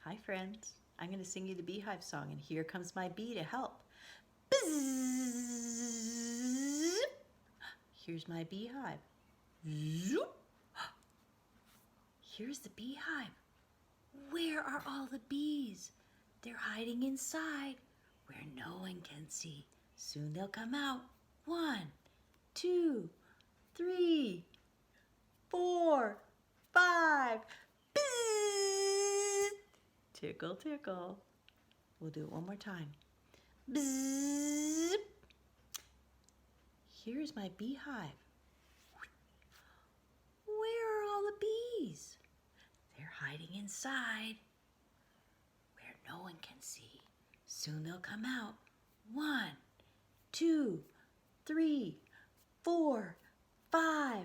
Hi friends, I'm going to sing you the Beehive song and here comes my bee to help. Bzzzzzzz. Here's my beehive. Zoop. Here's the beehive. Where are all the bees? They're hiding inside where no one can see. Soon they'll come out. 1, 2, 3, 4, 5. Bzzz. Tickle, tickle. We'll do it one more time. Bzzz. Here's my beehive. Where are all the bees? They're hiding inside where no one can see. Soon they'll come out. 1, 2, 3, 4, 5.